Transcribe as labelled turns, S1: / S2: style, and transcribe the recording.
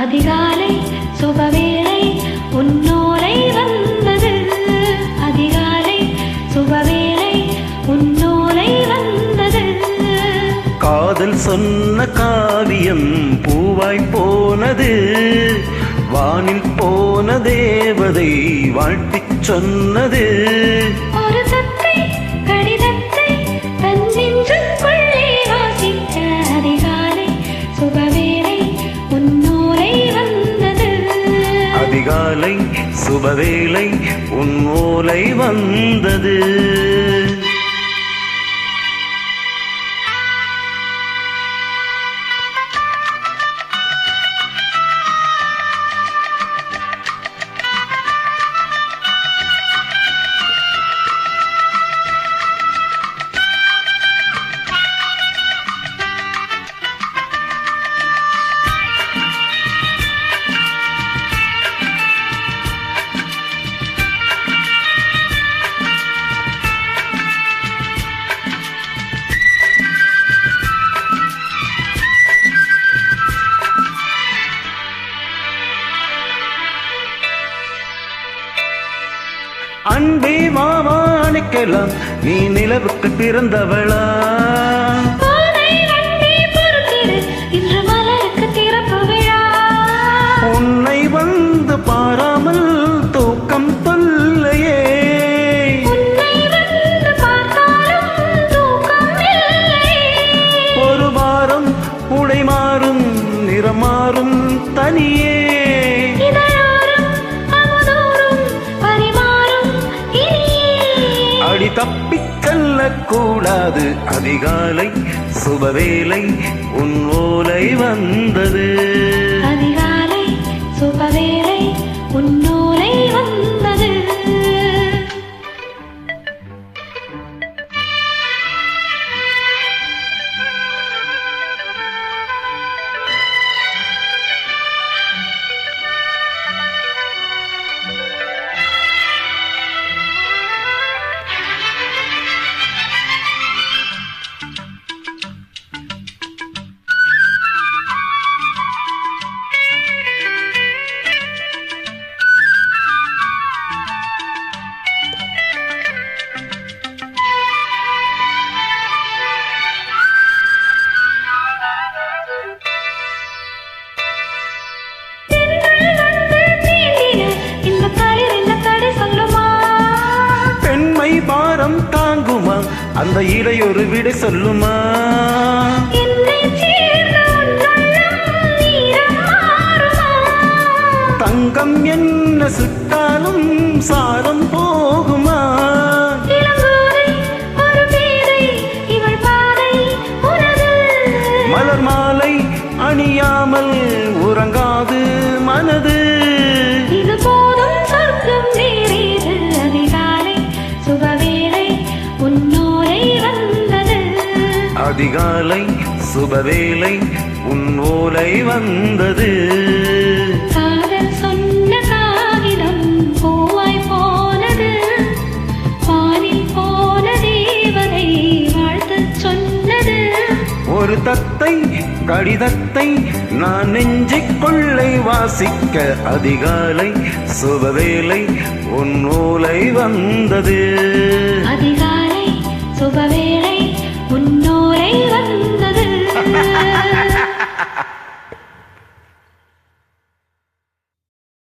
S1: அதிகாலை சுபவேளை உன்னோலை வந்தது. அதிகாலை சுபவேளை உன்னோலை வந்தது.
S2: காதல் சொன்ன காவியம் பூவாய் போனது. வானில் போன தேவதை வாழ்த்திச் சொன்னது.
S1: ஒரு தத்தை கடிதத்தை தன் நெஞ்சுக்குள்ளே வாசிக்க அதிகாலை சுபவேளை உன்னோலை வந்தது.
S2: அதிகாலை சுபவேளை உன்னோலை வந்தது. அன்பே மாமாணிக்கலாம் நீ நிலவுக்கு பிறந்தவளா?
S1: இன்று மலருக்கு திறப்பு விழா.
S2: உன்னை வந்து பாராமல் தூக்கம் தொல்லையே.
S1: உன்னை வந்து பார்த்தாலும் தூக்கம் இல்லையே.
S2: ஒரு வாரம் உடை மாறும் நிறம் மாறும் தனியே. அடி தப்பிச் செல்லக்கூடாது. அதிகாலை சுபவேளை உன் ஓலை வந்தது.
S1: அதிகாலை சுபவேளை உன்னோலை வந்தது.
S2: பாரம் தாங்குமா அந்த இடையொரு விடை சொல்லுமா? தங்கம் என்ன சுட்டாலும் சாரம் போகுமா? மலர் மாலை அணியாமல் உறங்காது மனது. அதிகாலை சுபவேளை உன் ஓலை வந்தது.
S1: காதல் சொன்ன காகிதம் பூவாய் போனது. வானில் போன தேவதை வாழ்த்துச் சொன்னது.
S2: ஒரு தத்தை கடிதத்தை நான் நெஞ்சிற்குள்ளே வாசிக்க அதிகாலை சுபவேளை உன் ஓலை வந்தது.